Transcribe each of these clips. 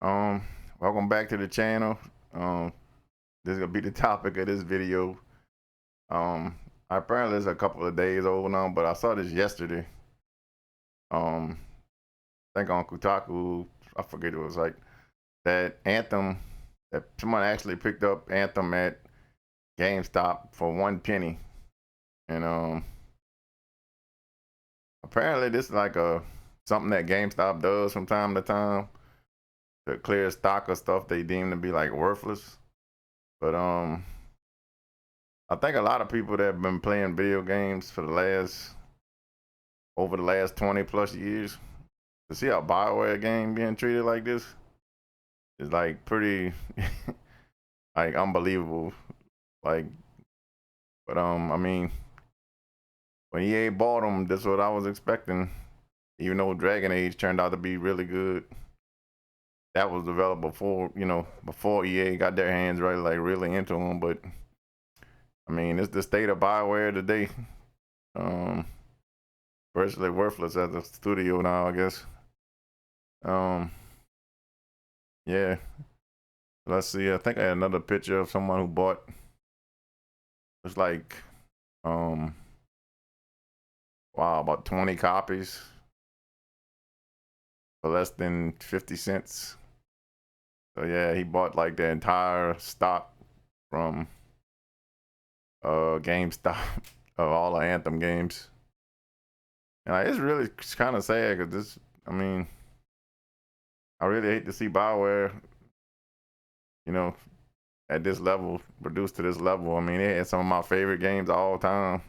Um, Welcome back to the channel. Um, this is gonna be the topic of this video. Um, Apparently it's a couple of days old now, but I saw this yesterday. Um, I think on Kotaku, I forget it was like that Anthem that someone actually picked up Anthem at GameStop for 1 penny, and apparently this is like a something that GameStop does from time to time to clear stock of stuff they deem to be like worthless. But I think a lot of people that have been playing video games for the last over the last 20 plus years to see a BioWare game being treated like this is like pretty like unbelievable. Like, but I mean, when EA bought them, that's what I was expecting. Even though Dragon Age turned out to be really good, that was developed before before EA got their hands right like really into them. But I mean, it's the state of BioWare today. Um, Virtually worthless as a studio now, I guess. Um, yeah. Let's see. I think I had another picture of someone who bought. It's like, um, wow, about 20 copies for less than 50 cents. So yeah, he bought like the entire stock from GameStop of all the Anthem games. And like, it's really kind of sad because this. I mean, I really hate to see BioWare, you know, at this level, produced to this level. I mean, they had some of my favorite games of all time,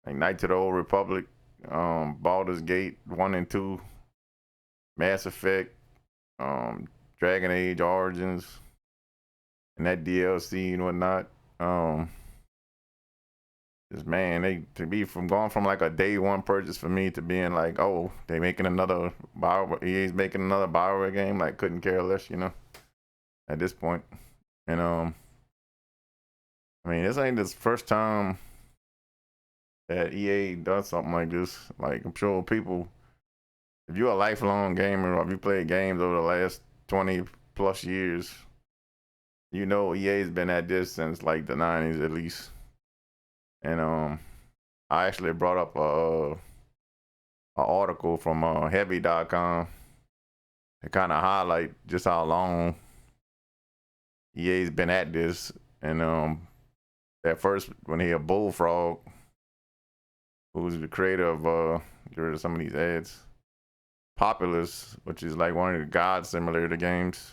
like Knights of the Old Republic, Baldur's Gate 1 and 2, Mass Effect, um, Dragon Age Origins, and that DLC and whatnot. Um, just man, they to be from going from like a day one purchase for me to being like, oh, they making another EA's making another BioWare game, like couldn't care less, at this point. And I mean, this ain't the first time that EA does something like this. Like I'm sure people, if you're a lifelong gamer or if you played games over the last 20 plus years, EA's been at this since like the 90s at least. And I actually brought up a article from heavy.com to kind of highlight just how long EA's been at this. And at first when he had Bullfrog, who's the creator of get rid of some of these ads, Populous, which is like one of the God simulator games.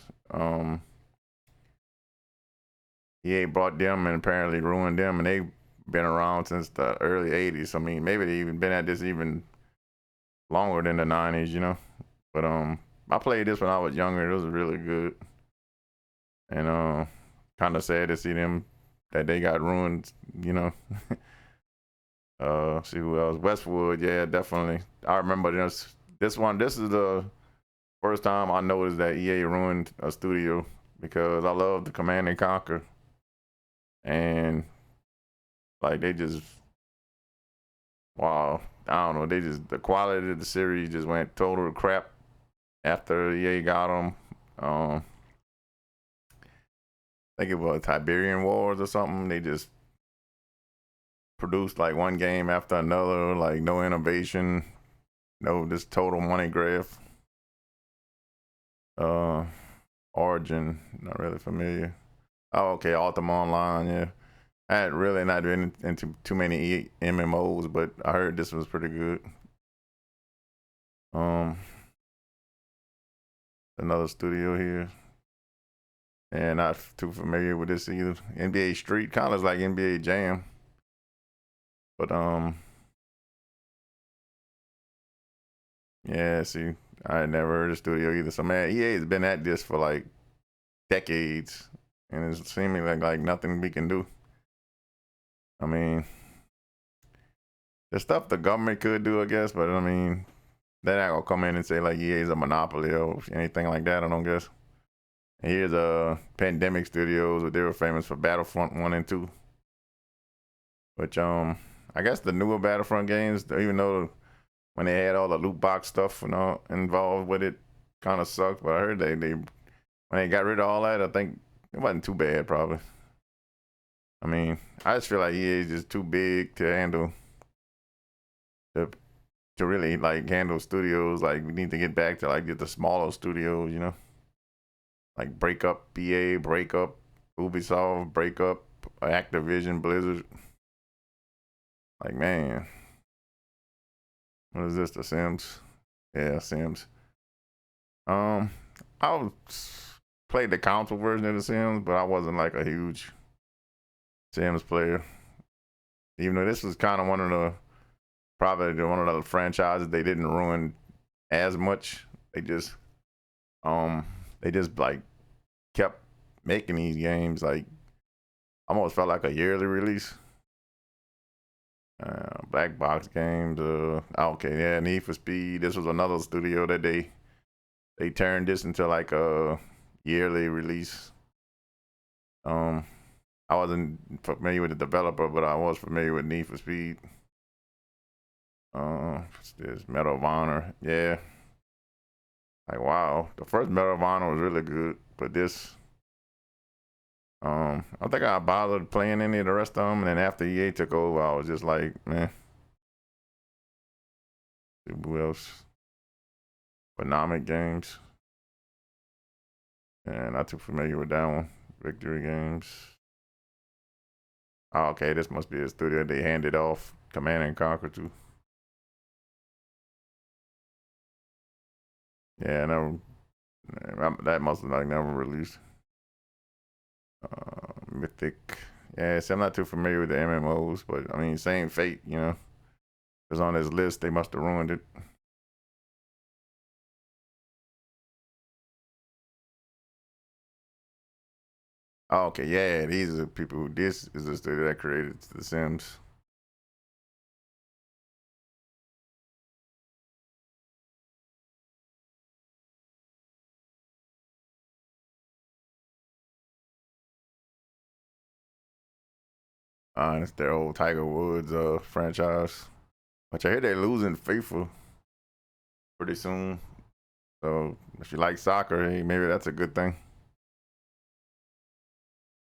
EA brought them and apparently ruined them, and they've been around since the early '80s. I mean, maybe they even been at this even longer than the '90s. But I played this when I was younger. It was really good, and kind of sad to see them that they got ruined. You know. See who else? Westwood, yeah, definitely. I remember this one. This is the first time I noticed that EA ruined a studio because I love the Command and Conquer, and like they just wow, I don't know, they just the quality of the series just went total crap after EA got them. I think it was Tiberian Wars or something. They just produced like one game after another, like no innovation, no just total money grab. Uh, Origin, not really familiar. Oh, okay, Ultima Online, yeah. I had really not been into too many MMOs, but I heard this was pretty good. Um, Another studio here, and not too familiar with this either. NBA Street, kind of like NBA Jam, but yeah. See, I had never heard of studio either. So man, EA has been at this for like decades, and it's seeming like nothing we can do. I mean, there's stuff the government could do, I guess, but I mean, they're not gonna come in and say like EA is a monopoly or anything like that. I don't guess. And here's Pandemic Studios, they were famous for Battlefront 1 and 2, which I guess the newer Battlefront games, even though when they had all the loot box stuff and all involved with it, kind of sucked, but I heard they when they got rid of all that, I think it wasn't too bad. Probably. I mean, I just feel like EA is just too big to handle to to really like handle studios. Like we need to get back to like get the smaller studios, you know, like break up EA, break up Ubisoft, break up Activision, Blizzard. Like man, what is this? The Sims? Yeah, Sims. Um, I played the console version of the Sims, but I wasn't like a huge Sims player. Even though this was kind of one of the probably one of the franchises they didn't ruin as much. They just um they just like kept making these games like almost felt like a yearly release. Black box games. Okay, yeah, Need for Speed. This was another studio that they turned this into like a yearly release. Um, I wasn't familiar with the developer, but I was familiar with Need for Speed. What's this? Medal of Honor. Yeah. Like wow, the first Medal of Honor was really good, but this, I don't think I bothered playing any of the rest of them. And then after EA took over, I was just like, man, who else? Phenomenal Games. And not too familiar with that one. Victory Games. Oh, okay, this must be a studio they handed off Command and Conquer to. Yeah, never. That must have like never released. Mythic. Yeah, see, I'm not too familiar with the MMOs, but I mean, same fate, you know. It's on this list. They must have ruined it. Oh, okay, yeah, these are the people. This is the studio that created The Sims. It's their old Tiger Woods franchise, which I hear they're losing FIFA pretty soon. So if you like soccer, hey, maybe that's a good thing.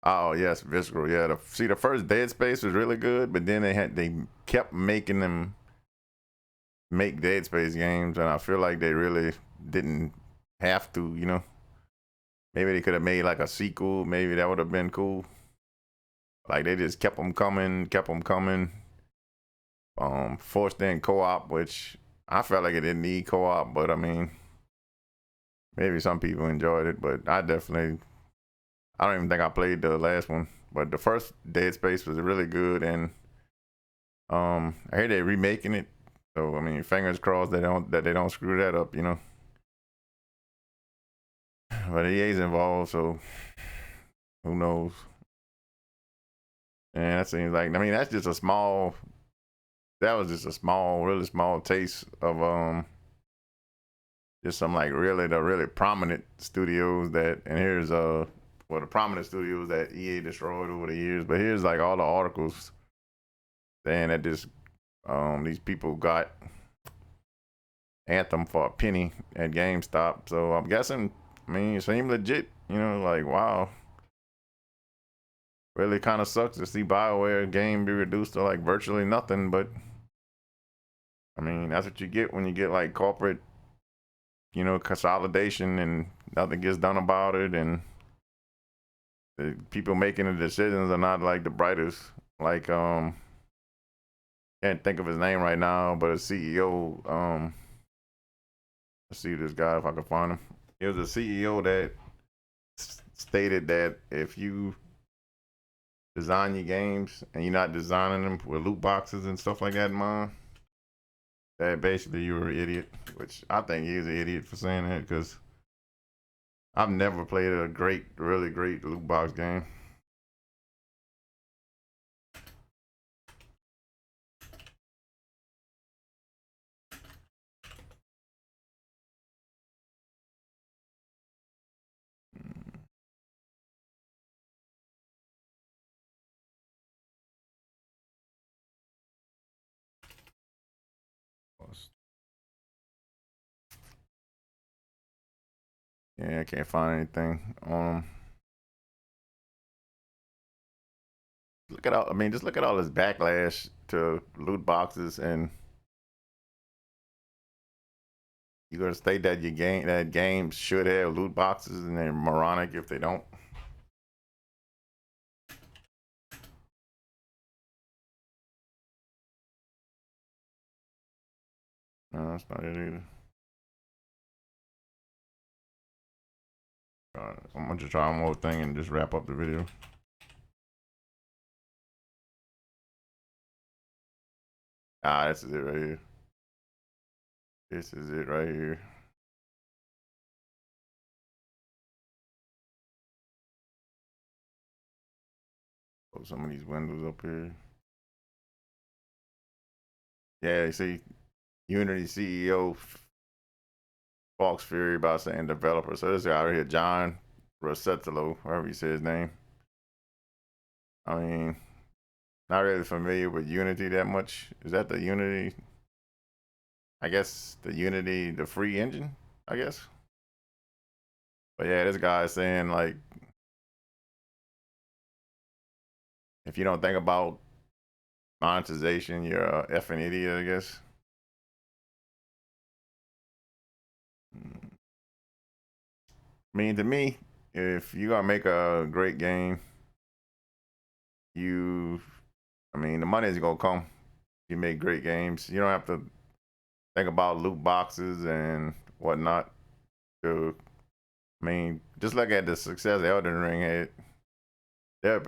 Oh yes, Visceral. Yeah, see the first Dead Space was really good, but then they kept making them make Dead Space games, and I feel like they really didn't have to. You know, maybe they could have made like a sequel. Maybe that would have been cool. Like they just kept them coming, kept them coming. Forced in co-op, which I felt like it didn't need co-op, but I mean, maybe some people enjoyed it, but I don't even think I played the last one. But the first Dead Space was really good, and I hear they're remaking it. So I mean, fingers crossed that they don't screw that up, you know. But EA's involved, so who knows? And that seems like I mean that's just a small. That was just a small, really small taste of just some like really the really prominent studios that. And here's well the prominent studios that EA destroyed over the years. But here's like all the articles saying that this these people got Anthem for a penny at GameStop. So I'm guessing, I mean, it seemed legit. You know, like wow, really kind of sucks to see BioWare game be reduced to like virtually nothing. But I mean, that's what you get when you get like corporate, you know, consolidation and nothing gets done about it, and the people making the decisions are not like the brightest. Like can't think of his name right now, but a CEO. Let's see this guy if I can find him. He was a CEO that stated that if you design your games and you're not designing them with loot boxes and stuff like that in mind, that basically you're an idiot. Which I think he's an idiot for saying that because I've never played a great, really great loot box game. Yeah, I can't find anything. Look at all. I mean, just look at all this backlash to loot boxes, and you're gonna state that games should have loot boxes, and they're moronic if they don't. No, that's not it either. I'm gonna just try one more thing and just wrap up the video. Ah, this is it right here. This is it right here. Close some of these windows up here. Yeah, you see, Unity CEO Fox Fury about saying developer. So this guy right here, John Rossetto, whatever you say his name. I mean, not really familiar with Unity that much. Is that the Unity? I guess the Unity, the free engine, I guess. But yeah, this guy is saying like, if you don't think about monetization, you're a effing idiot, I guess. I mean, to me, if you're gonna make a great game, you, I mean, the money is gonna come. You make great games. You don't have to think about loot boxes and whatnot. To, I mean, just look at the success Elden Ring had.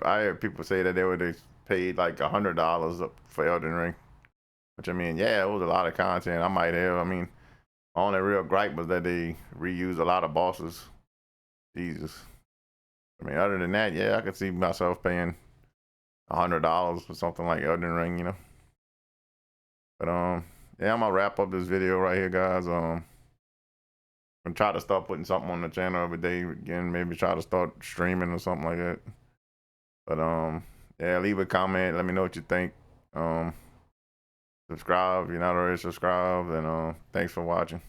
I heard people say that they would have paid like $100 for Elden Ring, which I mean, yeah, it was a lot of content. I might have. I mean, only real gripe was that they reused a lot of bosses. Jesus. I mean, other than that, yeah, I could see myself paying $100 for something like Elden Ring, you know. But yeah, I'm gonna wrap up this video right here, guys. I'm gonna try to start putting something on the channel every day again. Maybe try to start streaming or something like that. But yeah, leave a comment. Let me know what you think. Subscribe if you're not already subscribed, and thanks for watching.